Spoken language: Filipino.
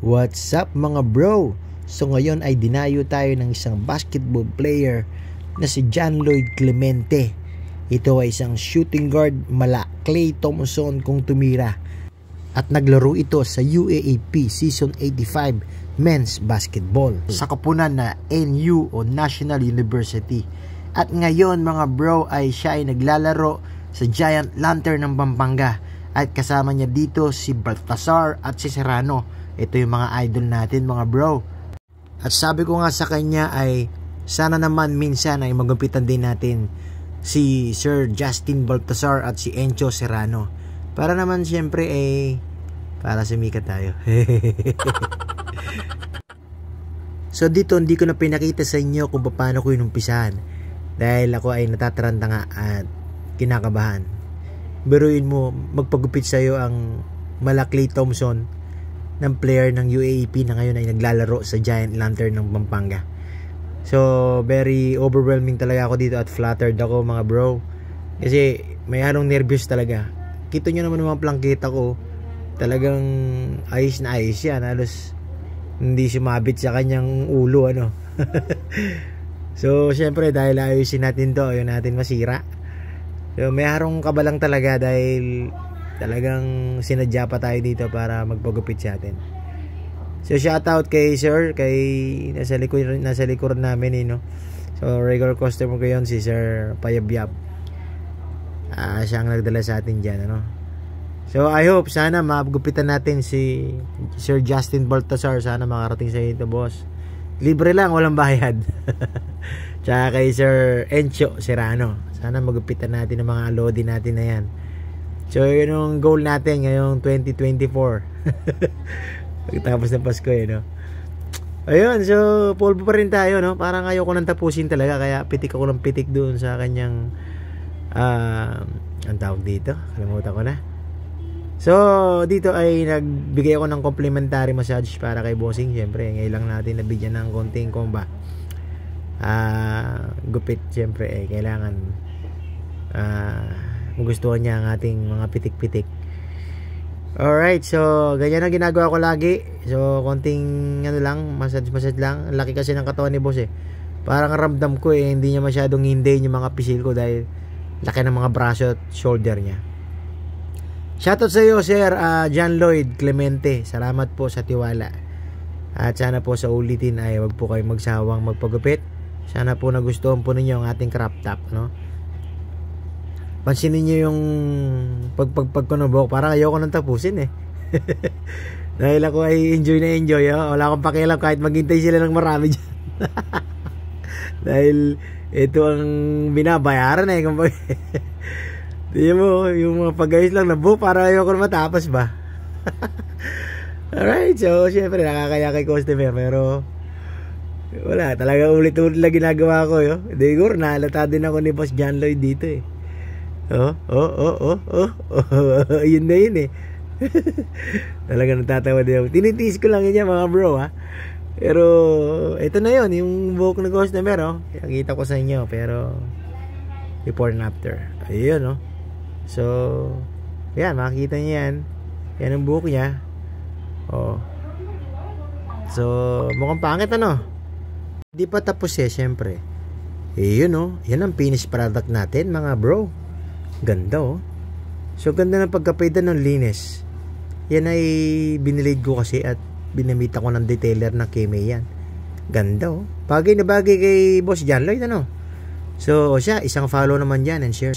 What's up mga bro? So ngayon ay dinayo tayo ng isang basketball player na si John Lloyd Clemente. Ito ay isang shooting guard mala Klay Thompson kung tumira. At naglaro ito sa UAAP Season 85 Men's Basketball sa kapunan na NU o National University. At ngayon mga bro ay siya ay naglalaro sa Giant Lantern ng Pampanga. At kasama niya dito si Baltasar at si Serrano. Ito yung mga idol natin mga bro. At sabi ko nga sa kanya ay sana naman minsan ay magupitan din natin si Sir Justin Baltasar at si Encho Serrano. Para naman siyempre para sumikat tayo. So dito hindi ko na pinakita sa inyo kung paano ko inumpisahan. Dahil ako ay natataranta nga at kinakabahan. Biruin mo, magpagupit sa'yo ang mala Klay Thompson ng player ng UAAP na ngayon ay naglalaro sa Giant Lantern ng Pampanga. So very overwhelming talaga ako dito at flattered ako mga bro. Kasi may halong nervous talaga. Kita nyo naman mga plangkita ko. Talagang ayos na ayos yan. Halos hindi sumabit sa kanyang ulo ano. So syempre dahil ayusin natin to, ayaw natin masira. So may harong kabalang talaga dahil talagang sinadya pa tayo dito para magpagupit sa atin. So shout out kay Sir, kay nasa likuran namin no. So regular customer ko yon si Sir Payabyab. Siya ang nagdala sa atin diyan ano. So I hope sana magupitan natin si Sir Justin Baltasar, sana makarating sa ito boss. Libre lang, walang bayad. Tsaka kay Sir Encho Serrano, sana magupitan natin ang mga lodi natin na yan. So yun yung goal natin ngayong 2024. Pagkatapos ng Pasko no. Ayun, so pulpo pa rin tayo no. Parang ayoko nang tapusin talaga, kaya pitik ako ng pitik doon sa kanyang ang tawag dito, kalimutan ko na. So dito ay nagbigay ako ng complimentary massage para kay bossing. Siyempre ngayon lang natin nabigyan ng konting komba. Gupit siyempre kailangan magustuhan niya ang ating mga pitik-pitik. Alright, so ganyan ang ginagawa ko lagi. So konting ano lang, massage lang. Laki kasi ng katawan ni boss Parang ramdam ko hindi niya masyadong hindayin yung mga pisil ko dahil laki ng mga braso at shoulder niya. Shoutout sa iyo Sir John Lloyd Clemente. Salamat po sa tiwala. At sana po sa ulitin ay wag po kayong magsawang magpagupit. Sana po nagustuhan po ninyo ang ating crop top no. Pansinin niyo yung pagkunubok, parang ayoko nang tapusin Dahil ako ay enjoy na enjoy wala akong pakialam kahit maghintay sila ng marami dyan. Dahil ito ang binabayaran kumbaga. Tingnan mo, yung mga pag-ayos lang na para ayoko na matapos ba. Alright, so syempre nakakaya kay customer pero wala, talaga ulit-ulit lang ginagawa ko Siguro nahalata din ako ni Boss John Lloyd dito yun na yun Talaga natatawa din ako. Tinitiis ko lang yun mga bro Pero ito na yun, yung buhok ng customer nakita ko sa inyo, pero before and after ayun so yan, makikita nyo yan ang buhok niya so mukhang pangit hindi pa tapos syempre yun yan ang finished product natin mga bro. Ganda so ganda ng pagkapaidan ng linis. Yan ay binilid ko kasi at binamita ko ng detailer na Keme yan. Ganda bagay na bagay kay Boss John Lloyd so siya, isang follow naman dyan and share.